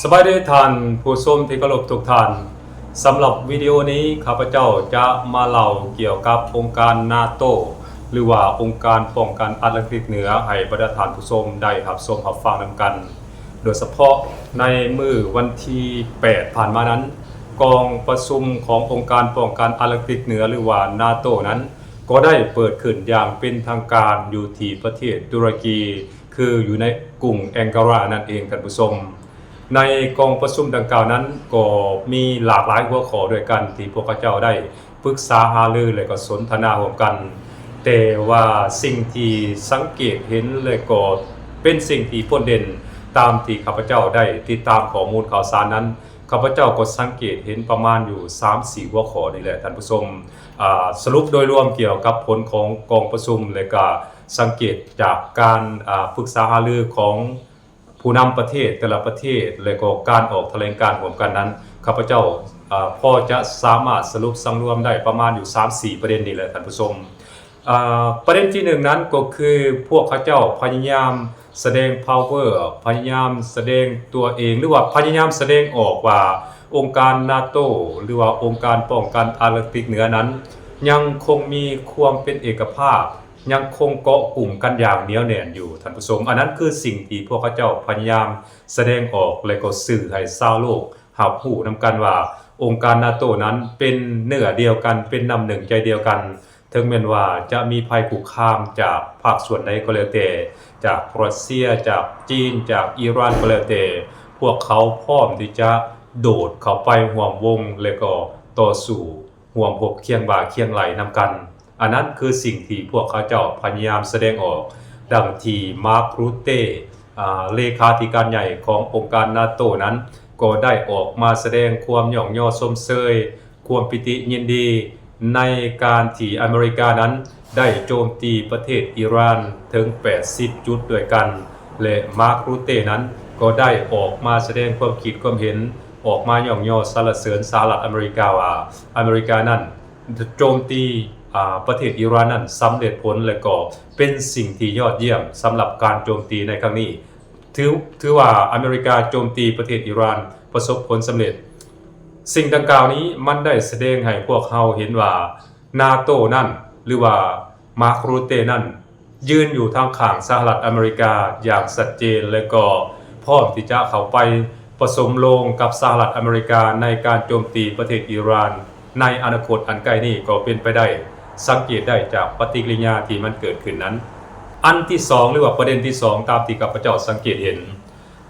สบายดีท่านผู้ชมที่เคารพทุกท่านสำหรับวิดีโอนี้ข้าพเจ้าจะมาเล่าเกี่ยวกับองค์การนาโตหรือว่าองค์การป้องกันแอตแลนติกเหนือให้บรรดาท่านผู้ชมได้รับชมรับฟังนำกันโดยเฉพาะในมื้อวันที่8ผ่านมานั้นกองประชุมขององค์การป้องกันแอตแลนติกเหนือหรือว่านาโตนั้นก็ได้เปิดขึ้นอย่างเป็นทางการอยู่ที่ประเทศตุรกีคืออยู่ในกรุงแองการานั่นเองท่านผู้ชมในกองประชุมดังกล่าวนั้นก็มีหลากหลายหัวข้อด้วยกันที่พวกเจ้าได้ปรึกษาหารือและก็สนทนาร่วมกันแต่ว่าสิ่งที่สังเกตเห็นและก็เป็นสิ่งที่โดดเด่นตามที่ข้าพเจ้าได้ติดตามข้อมูลข่าวสารนั้นข้าพเจ้าก็สังเกตเห็นประมาณอยู่ 3-4 หัวข้อนี่แหละท่านผู้ชมสรุปโดยรวมเกี่ยวกับผลของกองประชุมและก็สังเกตจากการปรึกษาหารือของผู้นำประเทศแต่ละประเทศและก็การออกแถลงการณ์ร่วมกันนั้นข้าพเจ้าพอจะสามารถสรุปสังรวมได้ประมาณอยู่ 3-4 ประเด็นนี้แหละท่านผู้ชมประเด็นที่1นั้นก็คือพวกเขาเจ้าพยายามแสดง power พยายามแสดงตัวเองหรือว่าพยายามแสดงออกว่าองค์การนาโตหรือว่าองค์การป้องกันแอตแลนติกเหนือนั้นยังคงมีความเป็นเอกภาพยังคงเกาะกลุ่มกันอย่างเหนียวแน่นอยู่ท่านผู้ชมอันนั้นคือสิ่งที่พวกเขาเจ้าพยายามแสดงออกและก็สื่อให้ชาวโลกรับรู้นำกันว่าองค์การนาโตนั้นเป็นเนื้อเดียวกันเป็นน้ำหนึ่งใจเดียวกันถึงแม้ว่าจะมีภัยคุกคามจากภาคส่วนใดก็แล้วแต่จากรัสเซียจากจีนจากอิหร่านก็แล้วแต่พวกเขาพร้อมที่จะโดดเข้าไปห่วมวงและก็ต่อสู้ห่วมพบเคียงบ่าเคียงไหลนำกันอันนั้นคือสิ่งที่พวกเขาเจ้าพยายามแสดงออกดังที่มาร์ค รูเต้เลขาธิการใหญ่ขององค์การนาโตนั้นก็ได้ออกมาแสดงความหย่องย่อชมเชยความปิติยินดีในการที่อเมริกานั้นได้โจมตีประเทศอิหร่านถึง80 จุดด้วยกันและมาร์ค รูเต้นั้นก็ได้ออกมาแสดงความคิดความเห็นออกมาหย่องย่อสรรเสริญสหรัฐอเมริกาว่าอเมริกานั้นโจมตีประเทศอิหร่านนั้นสำเร็จผลและก็เป็นสิ่งที่ยอดเยี่ยมสำหรับการโจมตีในครั้งนี้ถือว่าอเมริกาโจมตีประเทศอิหร่านประสบผลสำเร็จสิ่งดังกล่าวนี้มันได้แสดงให้พวกเราเห็นว่านาโตนั่นหรือว่ามาร์ค รูเต้นั่นยืนอยู่ทางข้างสหรัฐอเมริกาอย่างชัดเจนและก็พร้อมที่จะเข้าไปผสมลงกับสหรัฐอเมริกาในการโจมตีประเทศอิหร่านในอนาคตอันใกล้นี้ก็เป็นไปได้สังเกตได้จากปฏิกิริยาที่มันเกิดขึ้นนั้นอันที่2หรือว่าประเด็นที่2ตามที่ข้าพเจ้าสังเกตเห็น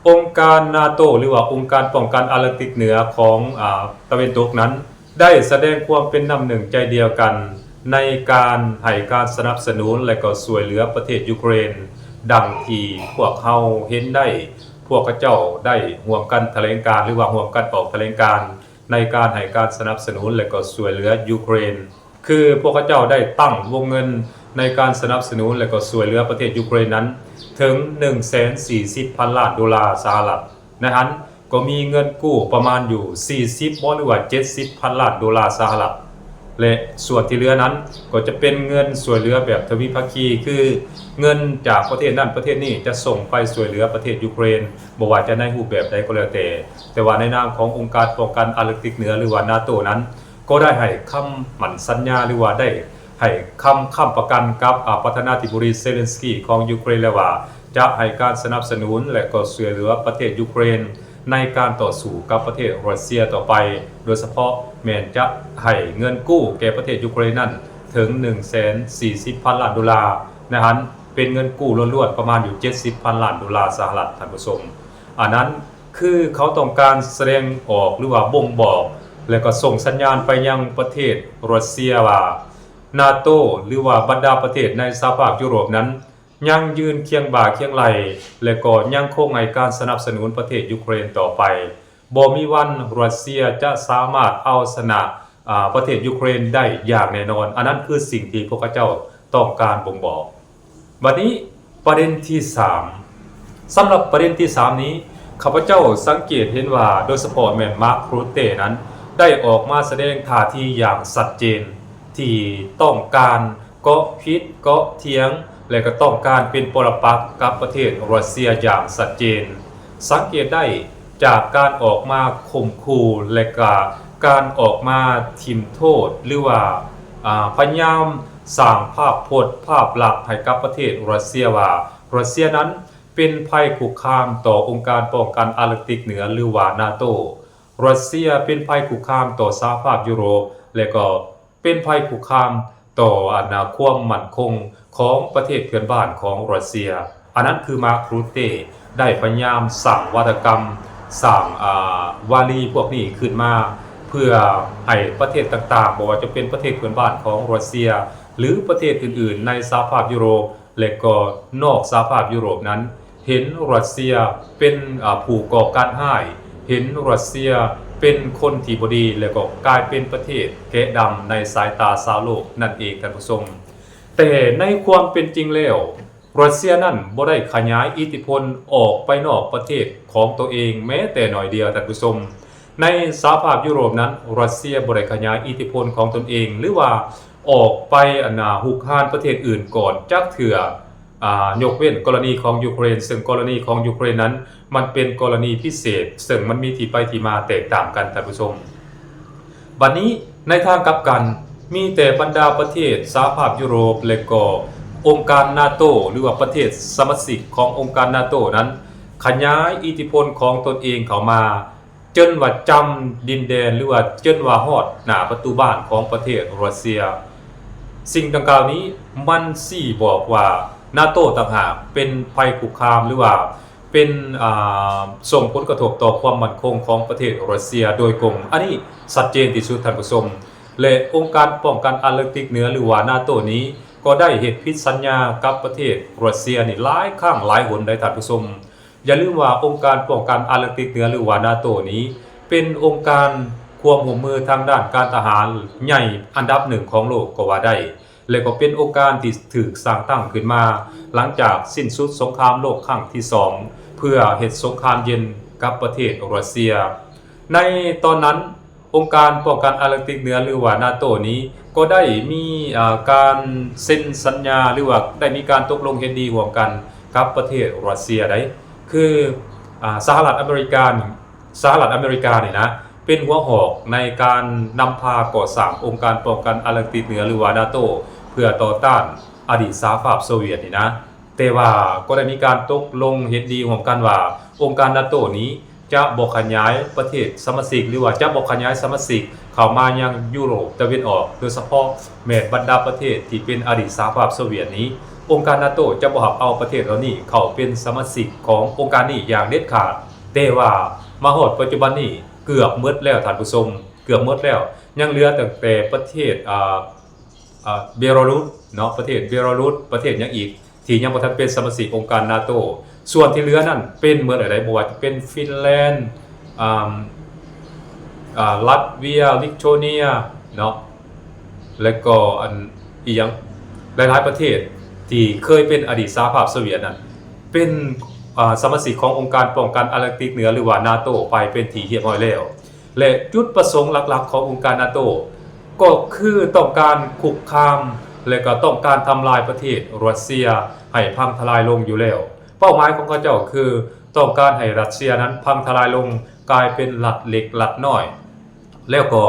องค์การนาโตหรือว่าองค์การป้องกันแอตแลนติกเหนือของตะวันตกนั้นได้แสดงความเป็นน้ำหนึ่งใจเดียวกันในการให้การสนับสนุนและก็ช่วยเหลือประเทศยูเครนดังที่พวกเขาเห็นได้พวกเจ้าได้ร่วมกันแถลงการหรือว่าร่วมกันออกแถลงการในการให้การสนับสนุนและก็ช่วยเหลือยูเครนคือพวกเจ้าได้ตั้งวงเงินในการสนับสนุนและก็ช่วยเหลือประเทศยูเครนนั้นถึง 140,000 ล้านดอลลาร์สหรัฐนั้นก็มีเงินกู้ประมาณอยู่40หรือว่า70,000 ล้านดอลลาร์สหรัฐและส่วนที่เหลือนั้นก็จะเป็นเงินช่วยเหลือแบบทวิภาคีคือเงินจากประเทศนั้นประเทศนี้จะส่งไปช่วยเหลือประเทศยูเครนบ่ว่าจะในรูปแบบใดก็แล้วแต่ว่าในนามขององค์การป้องกันแอตแลนติกเหนือหรือว่านาโตนั้นก็ได้ให้คำมั่นสัญญาหรือว่าได้ให้คำประกันกับประธานาธิบดีเซเลนสกี้ของยูเครนแล้วว่าจะให้การสนับสนุนและก็ช่วยเหลือประเทศยูเครนในการต่อสู้กับประเทศรัสเซียต่อไปโดยเฉพาะแม้จะให้เงินกู้แก่ประเทศยูเครนนั้นถึง 140,000 ล้านดอลลาร์นั้นเป็นเงินกู้ล้วนๆประมาณอยู่ 70,000 ล้านดอลลาร์สหรัฐท่านผู้ชมอันนั้นคือเขาต้องการแสดงออกหรือว่าบ่งบอกและก็ส่งสัญญาณไปยังประเทศรัสเซียว่านาโตหรือว่าบรรดาประเทศในสหภาพยุโรปนั้นยังยืนเคียงบ่าเคียงไหลและก็ยังคงให้การสนับสนุนประเทศยูเครนต่อไปบ่มีวันรัสเซียจะสามารถเอาชนะประเทศยูเครนได้อย่างแน่นอนอันนั้นคือสิ่งที่พวกเจ้าต้องการบ่งบอกบัดนี้ประเด็นที่3สำหรับประเด็นที่3นี้ข้าพเจ้าสังเกตเห็นว่าโดยเฉพาะแม่นมาร์ค รูเต้นั้นได้ออกมาแสดงท่าทีอย่างชัดเจนที่ต้องการเกาะพิษเกาะเถียงและก็ต้องการเป็นปรปักษ์กับประเทศรัสเซียอย่างชัดเจนสังเกตได้ จากการออกมาข่มขู่และก็การออกมาทิมโทษหรือว่าพยายามสร้างภาพพจน์ภาพลักษณ์ให้กับประเทศรัสเซียว่ารัสเซียนั้นเป็นภัยคุกคามต่อองค์การป้องกันอาร์กติกเหนือหรือว่านาโตรัสเซียเป็นภัยคุกคามต่อสหภาพยุโรปและก็เป็นภัยคุกคามต่อความมั่นคงของประเทศเพื่อนบ้านของรัสเซียอันนั้นคือมาร์ค รูเต้ได้พยายามสร้างวาทกรรมสร้างวาลีพวกนี้ขึ้นมาเพื่อให้ประเทศต่างๆบอกว่าจะเป็นประเทศเพื่อนบ้านของรัสเซียหรือประเทศอื่นๆในสหภาพยุโรปและก็นอกสหภาพยุโรปนั้นเห็นรัสเซียเป็นผู้ก่อการร้ายเห็นรัสเซียเป็นคนที่บ่ดีแล้วก็กลายเป็นประเทศแกะดำในสายตาชาวโลกนั่นเองท่านผู้ชมแต่ในความเป็นจริงแล้วรัสเซียนั้นบ่ได้ขยายอิทธิพลออกไปนอกประเทศของตัวเองแม้แต่หน่อยเดียวท่านผู้ชมในสหภาพยุโรปนั้นรัสเซียบ่ได้ขยายอิทธิพลของตนเองหรือว่าออกไปหุกฮานประเทศอื่นก่อนจักเถื่อยกเว้นกรณีของยูเครนซึ่งกรณีของยูเครนนั้นมันเป็นกรณีพิเศษซึ่งมันมีที่ไปที่มาแตกต่างกันท่านผู้ชมบัดนี้ในทางกลับกันมีแต่บรรดาประเทศสหภาพยุโรปและก็องค์การนาโตหรือว่าประเทศสมาชิกขององค์การนาโตนั้นขยายอิทธิพลของตนเองเข้ามาจนว่าจำดินแดนหรือว่าจนว่าฮอดหน้าประตูบ้านของประเทศรัสเซียสิ่งดังกล่าวนี้มันสี่บอกว่านาโตต่างหากเป็นภัยคุกคามหรือว่าเป็นส่งผลกระทบต่อความมั่นคงของประเทศรัสเซียโดยตรงอันนี้ชัดเจนที่สุดท่านผู้ชมและองค์การป้องกันอาร์กติกเหนือหรือว่านาโตนี้ก็ได้เฮ็ดผิดสัญญากับประเทศรัสเซียนี่หลายครั้งหลายหนได้ท่านผู้ชมอย่าลืมว่าองค์การป้องกันอาร์กติกเหนือหรือว่านาโตนี้เป็นองค์การความร่วมมือทางด้านการทหารใหญ่อันดับหนึ่งของโลกก็ว่าได้และก็เป็นองค์การที่ถูกสร้างตั้งขึ้นมาหลังจากสิ้นสุดสงครามโลกครั้งที่2เพื่อเฮ็ดสงครามเย็นกับประเทศรัสเซียในตอนนั้นองค์การป้องกันอาร์กติกเหนือหรือว่านาโตนี้ก็ได้มีการเซ็นสัญญาหรือว่าได้มีการตกลงเห็นดีร่วมกันกับประเทศรัสเซียได้คือสหรัฐอเมริกาเนี่ยนะเป็นหัวหอกในการนำพาก่อสร้างองค์การป้องกันอาร์กติกเหนือหรือว่านาโตเพื่อต่อต้านอดีตสหภาพโซเวียตนี่นะแต่ว่าก็ได้มีการตกลงเห็นดีร่วมกันว่าองค์การนาโตนี้จะบ่ขยายประเทศสมาชิกหรือว่าจะบ่ขยายสมาชิกเข้ามายังยุโรปตะวันออกโดยเฉพาะแม้บรรดาประเทศที่เป็นอดีตสหภาพโซเวียตนี้องค์การนาโตจะบ่รับเอาประเทศเหล่านี้เข้าเป็นสมาชิกขององค์การนี้อย่างเด็ดขาดแต่ว่ามาฮอดปัจจุบันนี้เกือบหมดแล้วท่านผู้ชมเกือบหมดแล้วยังเหลือแต่ประเทศเบลารุสเนาะประเทศเบลารุสประเทศยังอีกที่ยังบ่ทันเป็นสมาชิกองค์การนาโตส่วนที่เหลือนั่นเป็นเมืองอะไรบ่ว่าจะเป็นฟินแลนด์ลัตเวียลิทัวเนียเนาะและก็อีกอย่างหลายๆประเทศที่เคยเป็นอดีตสหภาพโซเวียตนั่นเป็นสมาชิกขององค์การป้องกันอาร์กติกเหนือหรือว่านาโตไปเป็นที่เรียบร้อยแล้วและจุดประสงค์หลักๆขององค์การนาโตก็คือต้องการคุกคามและก็ต้องการทำลายประเทศรัสเซียให้พังทลายลงอยู่แล้วเป้าหมายของเขาเจ้าคือต้องการให้รัสเซียนั้นพังทลายลงกลายเป็นหลัดเล็กหลัดน้อยแล้วก็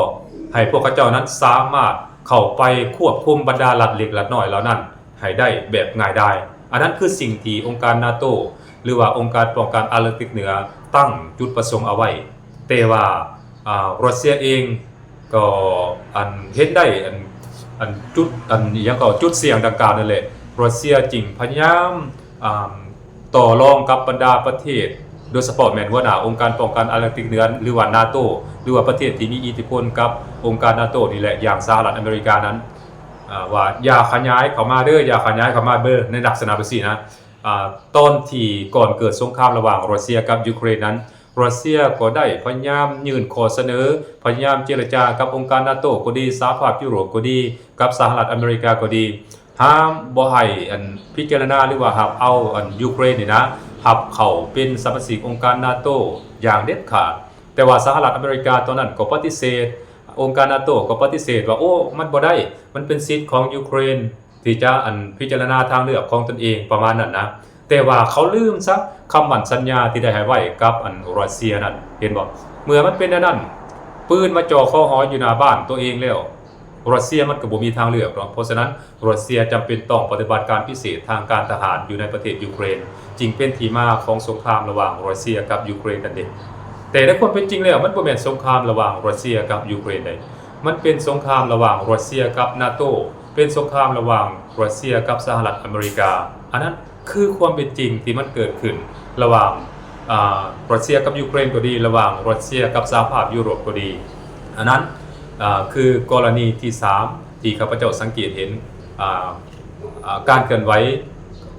ให้พวกเขาเจ้านั้นสามารถเข้าไปควบคุมบรรดาหลัดเล็กหลัดน้อยเหล่านั้นให้ได้แบบง่ายดายอันนั้นคือสิ่งที่องค์การนาโตหรือว่าองค์การป้องกันอาร์กติกเหนือตั้งจุดประสงค์เอาไว้แต่ว่ารัสเซียเองก็เห็นได้จุดอย่างก็จุดเสี่ยงดังกล่าวนั่นแหละรัสเซียจริงพยายามต่อรองกับบรรดาประเทศโดยเฉพาะแม้ว่าองค์การป้องกันอาร์กติกเหนือหรือว่านาโตหรือว่าประเทศที่มีอิทธิพลกับองค์การนาโตนี่แหละอย่างสหรัฐอเมริกานั้นว่าอย่าขยายเข้ามาเด้ออย่าขยายเข้ามาเบ้อในลักษณะแบบนี้นะตอนที่ก่อนเกิดสงครามระหว่างรัสเซียกับยูเครนนั้นรัสเซียก็ได้พยายามยื่นข้อเสนอพยายามเจรจากับองค์การนาโตก็ดีสหภาพยุโรปก็ดีกับสหรัฐอเมริกาก็ดีห้ามบ่ให้พิจารณาหรือว่ารับเอายูเครนนี่นะรับเข้าเป็นสมาชิกองค์การนาโตอย่างเด็ดขาดแต่ว่าสหรัฐอเมริกาตอนนั้นก็ปฏิเสธองค์การนาโตก็ปฏิเสธว่าโอ้มันบ่ได้มันเป็นสิทธิ์ของยูเครนที่จะพิจารณาทางเลือกของตนเองประมาณนั้นนะ แต่ว่าเขาลืมซะคำมั่นสัญญาที่ได้ให้ไว้กับรัสเซียนั่นเห็นบ่เมื่อมันเป็นนั่นปืนมาจ่อคอหออยู่หน้าบ้านตัวเองแล้วรัสเซียมันก็บ่มีทางเลือกเนาะเพราะฉะนั้นรัสเซียจำเป็นต้องปฏิบัติการพิเศษทางการทหารอยู่ในประเทศยูเครนจึงเป็นที่มาของสงครามระหว่างรัสเซียกับยูเครนนั่นเองแต่ในความเป็นจริงแล้วมันบ่แม่นสงครามระหว่างรัสเซียกับยูเครนใดมันเป็นสงครามระหว่างรัสเซียกับนาโตเป็นสงครามระหว่างรัสเซียกับสหรัฐอเมริกาอันนั้นคือความเป็นจริงที่มันเกิดขึ้นระหว่างรัสเซียกับยูเครนก็ดีระหว่างรัสเซียกับสหภาพยุโรปก็ดีอันนั้นคือกรณีที่3ที่ข้าพเจ้าสังเกตเห็นการเคลื่อนไหว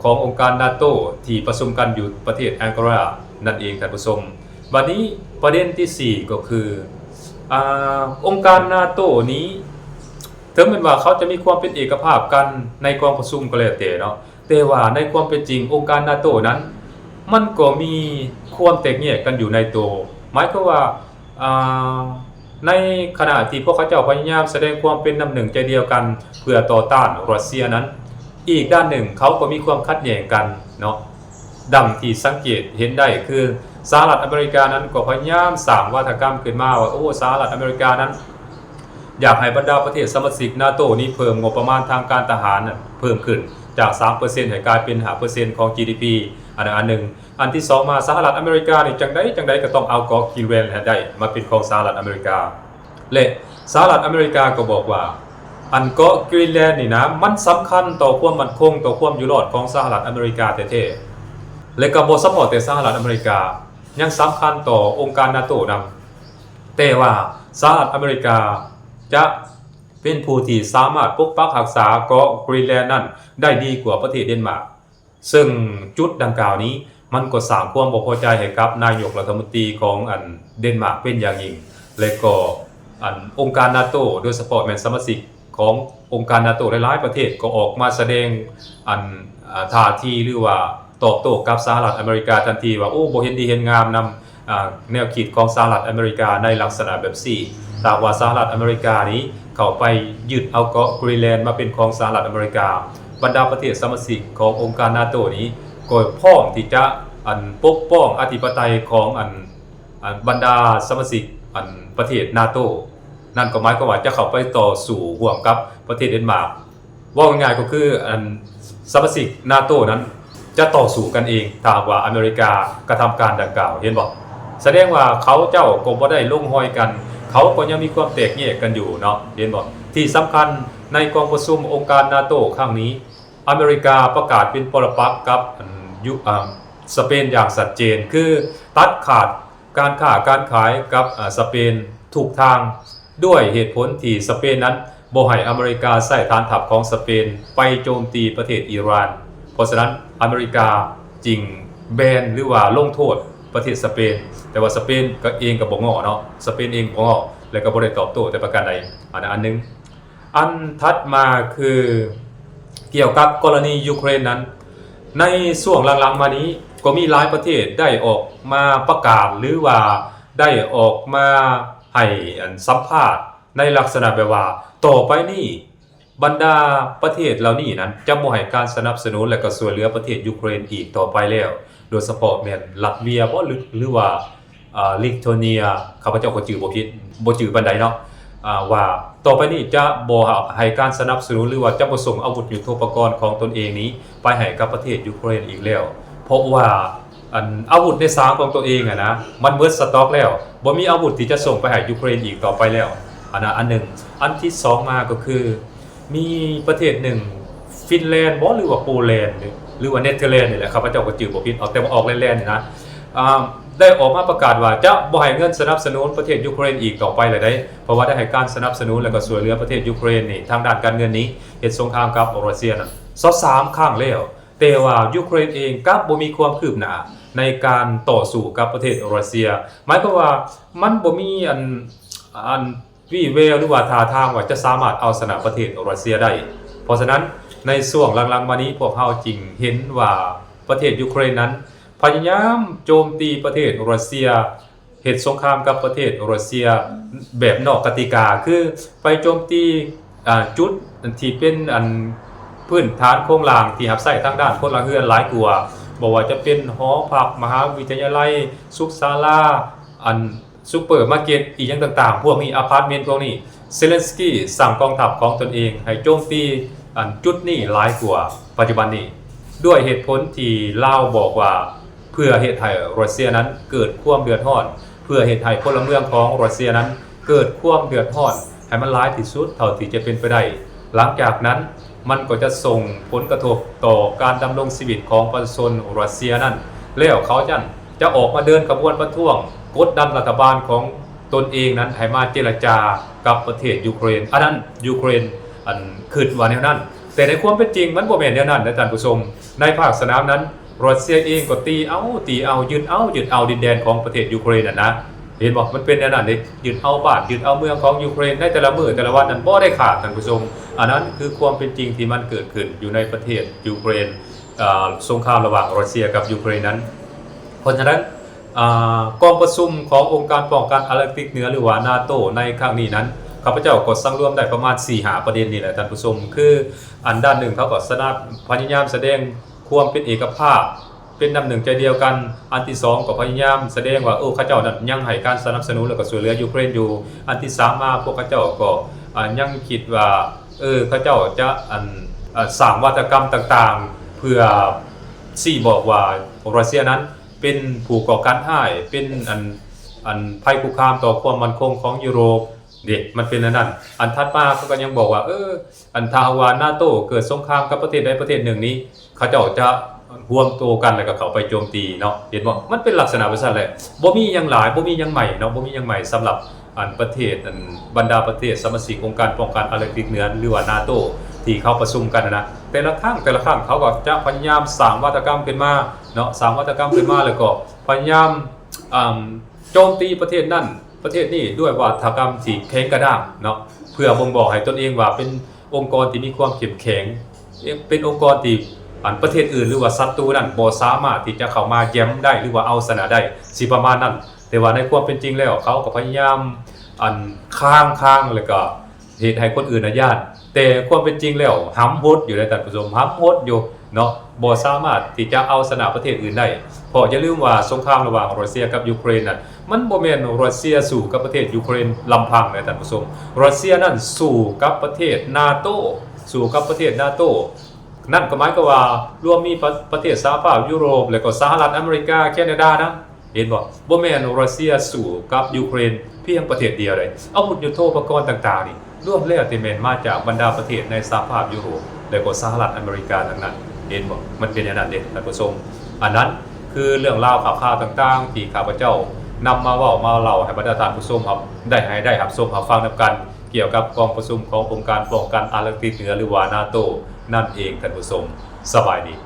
ขององค์การนาโตที่ประชุมกันอยู่ประเทศแองการานั่นเองท่านผู้ชมวันนี้ประเด็นที่4ก็คือองค์การนาโตนี้ถึงแม้ว่าเขาจะมีความเป็นเอกภาพกันในกองประชุมก็แล้วแต่เนาะแต่ว่าในความเป็นจริงองค์การนาโตนั้นมันก็มีความแตกแยกกันอยู่ในตัวหมายความว่าในขณะที่พวกเขาเจ้าพยายามแสดงความเป็นน้ำหนึ่งใจเดียวกันเพื่อต่อต้านรัสเซียนั้นอีกด้านหนึ่งเขาก็มีความขัดแย้งกันเนาะดังที่สังเกตเห็นได้คือสหรัฐอเมริกานั้นก็พยายามสร้างวาทกรรมขึ้นมาว่าสหรัฐอเมริกานั้นอยากให้บรรดาประเทศสมาชิกนาโตนี้เพิ่มงบประมาณทางการทหารเพิ่มขึ้นจาก 3% ให้กลายเป็น 5% ของ GDP อันหนึ่งอันที่2มาสหรัฐอเมริกานี่จังใดก็ต้องเอาเกาะกรีนแลนด์ให้ได้มาเป็นของสหรัฐอเมริกาและสหรัฐอเมริกาก็บอกว่าอันเกาะกรีนแลนด์นี่นะมันสำคัญต่อความมั่นคงต่อความอยู่รอดของสหรัฐอเมริกาแท้ๆและก็บ่ซัพพอร์ตแต่สหรัฐอเมริกายังสำคัญต่อองค์การนาโตนำแต่ว่าสหรัฐอเมริกาจะเป็นผู้ที่สามารถปกปักรักษาเกาะกรีนแลนด์นั้นได้ดีกว่าประเทศเดนมาร์กซึ่งจุดดังกล่าวนี้มันก็สร้างความบ่พอใจให้กับนายกรัฐมนตรีของเดนมาร์กเป็นอย่างยิ่งและก็องค์การนาโตโดยเฉพาะแม่นสมาชิกขององค์การนาโตหลายๆประเทศก็ออกมาแสดงท่าทีหรือว่าตอบโต้กับสหรัฐอเมริกาทันทีว่าบ่เห็นดีเห็นงามนำแนวคิดของสหรัฐอเมริกาในลักษณะแบบนี้ถ้าว่าสหรัฐอเมริกานี้เข้าไปยึดเอาเกาะกรีนแลนด์มาเป็นของสหรัฐอเมริกาบรรดาประเทศสมาชิกขององค์การนาโตนี้ก็พร้อมที่จะปกป้องอธิปไตยของบรรดาสมาชิกประเทศนาโตนั่นก็หมายความว่าจะเข้าไปต่อสู่ร่วมกับประเทศเดนมาร์กว่าง่ายๆก็คือสมาชิกนาโตนั้นจะต่อสู้กันเองถ้าว่าอเมริกากระทำการดังกล่าวเห็นบ่แสดงว่าเขาเจ้าก็บ่ได้ลงห้อยกันเขาก็ยังมีความแตกแยกกันอยู่เนาะเห็นบ่ที่สำคัญในกองประชุมองค์การนาโตครั้งนี้อเมริกาประกาศเป็นปรปักษ์กับสเปนอย่างชัดเจนคือตัดขาดการค้าการขายกับสเปนทุกทางด้วยเหตุผลที่สเปนนั้นบ่ให้อเมริกาใช้ฐานทัพของสเปนไปโจมตีประเทศอิหร่านเพราะฉะนั้นอเมริกาจึงแบนหรือว่าลงโทษประเทศสเปนแต่ว่าสเปนก็เองก็บ่ง้อเนาะสเปนเองบ่ง้อแล้วก็บ่ได้ตอบโต้แต่ประการใดอันนึงอันถัดมาคือเกี่ยวกับกรณียูเครนนั้นในช่วงหลังๆมานี้ก็มีหลายประเทศได้ออกมาประกาศหรือว่าได้ออกมาให้สัมภาษณ์ในลักษณะแบบว่าต่อไปนี้บรรดาประเทศเหล่านี้นั้นจะบ่ให้การสนับสนุนและก็ช่วยเหลือประเทศยูเครนอีกต่อไปแล้วโดยเฉพาะแม่นลัตเวียบ่หรือว่าลิทัวเนียข้าพเจ้าก็ชื่อบ่ผิดบ่ชื่อปานใดเนาะว่าต่อไปนี้จะบ่ให้การสนับสนุนหรือว่าจะบ่ส่งอาวุธยุทโธปกรณ์ของตนเองนี้ไปให้กับประเทศยูเครนอีกแล้วเพราะว่าอาวุธในสางของตัวเองนะมันหมดสต็อกแล้วบ่มีอาวุธที่จะส่งไปให้ยูเครนอีกต่อไปแล้วอันหนึ่งอันที่2มาก็คือมีประเทศหนึ่งฟินแลนด์บ่หรือว่าโปแลนด์หรือว่าเนเธอร์แลนด์นี่แหละครับพระเจ้าก็จื่อบ่ผิดเอาแต่ว่าออกแลนด์นี่นะได้ออกมาประกาศว่าจะบ่ให้เงินสนับสนุนประเทศยูเครนอีกต่อไปเลยได้เพราะว่าได้ให้การสนับสนุนแล้วก็ช่วยเหลือประเทศยูเครนนี่ทางด้านการเงินนี้เฮ็ดสงครามกับรัสเซียนั้น23ครั้งแล้วแต่ว่ายูเครนเองกลับบ่มีความคืบหน้าในการต่อสู้กับประเทศรัสเซียหมายความว่ามันบ่มีวี่แววหรือว่าท่าทางว่าจะสามารถเอาชนะประเทศรัสเซียได้เพราะฉะนั้นในช่วงหลังๆมานี้พวกเราจริงเห็นว่าประเทศยูเครนนั้นพยายามโจมตีประเทศรัสเซียเหตุสงครามกับประเทศรัสเซียแบบนอกกติกาคือไปโจมตีจุดที่เป็นพื้นฐานโครงหลังที่รับใช้ทางด้านพลเรือนหลายกว่า บอกว่าจะเป็นหอพักมหาวิทยาลัยสุขศาลาอันซูเปอร์มาร์เก็ตอีกอย่างต่างๆพวกนี้อพาร์ตเมนต์พวกนี้เซเลนสกี้สั่งกองทัพของตนเองให้โจมตีอันจุดนี้หลายกว่าปัจจุบันนี้ด้วยเหตุผลที่ลาวบอกว่าเพื่อเหตุให้รัสเซียนั้นเกิดความเดือดร้อนเพื่อเหตุให้พลเมืองของรัสเซียนั้นเกิดความเดือดร้อนให้มันร้ายที่สุดเท่าที่จะเป็นไปได้หลังจากนั้นมันก็จะส่งผลกระทบต่อการดำรงชีวิตของประชาชนรัสเซียนั้นแล้วเขาจะออกมาเดินขบวนประท้วงกดดันรัฐบาลของตนเองนั้นให้มาเจรจากับประเทศยูเครนอันนั้นยูเครนอันคิดว่าแนวนั้นแต่ในความเป็นจริงมันบ่แม่นแนวนั้นนะท่านผู้ชมในภาคสนามนั้นรัสเซียเองก็ตีเอายึดเอาดินแดนของประเทศยูเครนน่ะนะเห็นบ่มันเป็นแนวนั้นเด้ยึดเอาบ้านยึดเอาเมืองของยูเครนในแต่ละมื้อแต่ละวันนั้นบ่ได้ขาดท่านผู้ชมอันนั้นคือความเป็นจริงที่มันเกิดขึ้นอยู่ในประเทศยูเครนสงครามระหว่างรัสเซียกับยูเครนนั้นเพราะฉะนั้นกองประชุมขององค์การป้องกันอาร์กติกเหนือหรือว่านาโตในครั้งนี้นั้นข้าพเจ้าก็สังรวมได้ประมาณ 4-5 ประเด็นนี่แหละท่านผู้ชมคืออันด้านหนึ่งเขาก็พยายามแสดงความเป็นเอกภาพเป็นน้ำหนึ่งใจเดียวกันอันที่2ก็พยายามแสดงว่าข้าเจ้านั้นยังให้การสนับสนุนและก็ช่วยเหลือยูเครนอยู่อันที่3มาพวกข้าเจ้าก็ยังคิดว่าข้าเจ้าจะสร้างวัฒกรรมต่างๆเพื่อบอกว่ารัสเซียนั้นเป็นผู้ก่อการร้ายเป็นภัยคุกคามต่อความมั่นคงของยุโรปเด็กมันเป็นนั้นอันถัดมาเขาก็ยังบอกว่าถ้าว่านาโตเกิดสงครามกับประเทศใดประเทศหนึ่งนี้เขาเจ้าจะร่วมตัวกันแล้วก็เข้าไปโจมตีเนาะเห็นบ่มันเป็นลักษณะแบบนั้นแหละบ่มีหยังหลายบ่มีหยังใหม่เนาะบ่มีหยังใหม่สำหรับประเทศบรรดาประเทศสมาชิกองค์การป้องกันอาร์กติกเหนือหรือว่านาโตที่เขาประชุมกันนะแต่ละครั้งเขาก็จะพยายามสร้างวัฒกรรมขึ้นมาเนาะสร้างวัฒกรรมขึ้นมาแล้วก็พยายามโจมตีประเทศนั้นประเทศนี้ด้วยวัฒกรรมที่แข็งกระด้างเนาะเพื่อบ่งบอกให้ตนเองว่าเป็นองค์กรที่มีความเข้มแข็งเป็นองค์กรที่ประเทศอื่นหรือว่าศัตรูนั้นบ่สามารถที่จะเข้ามาแย้มได้หรือว่าเอาชนะได้สิประมาณนั้นแต่ว่าในความเป็นจริงแล้วเขาก็พยายามค้างแล้วก็เหตุให้คนอื่นญาติแต่ความเป็นจริงแล้วหำโหดอยู่ในท่านผู้ชมหำโหดอยู่เนาะบ่สามารถที่จะเอาชนะประเทศอื่นได้เพราะอย่าลืมว่าสงครามระหว่างรัสเซียกับยูเครนนั้นมันบ่แม่นรัสเซียสู้กับประเทศยูเครนลำพังนะท่านผู้ชมรัสเซียนั้นสู้กับประเทศนาโตนั่นก็หมายความว่ารวมมีประเทศสหภาพยุโรปแล้วก็สหรัฐอเมริกาแคนาดานะเห็นบ่แม่นรัสเซียสู้กับยูเครนเพียงประเทศเดียวเลยอาวุธยุทโธปกรณ์ต่างๆนี่รวมแล้วที่แม่นมาจากบรรดาประเทศในสหภาพยุโรปแล้วก็สหรัฐอเมริกาทั้งนั้นเห็นบ่มันเป็นอย่างนั้นเด้ท่านผู้ชมอันนั้นคือเรื่องราวข่าวต่างๆที่ข้าพเจ้านำมาเว้ามาเล่าให้บรรดาท่านผู้ชมครับได้รับชมรับฟังนำกันเกี่ยวกับกองประชุมขององค์การป้องกันอาร์กติกเหนือหรือว่านาโตนั่นเองท่านผู้ชมสบายดี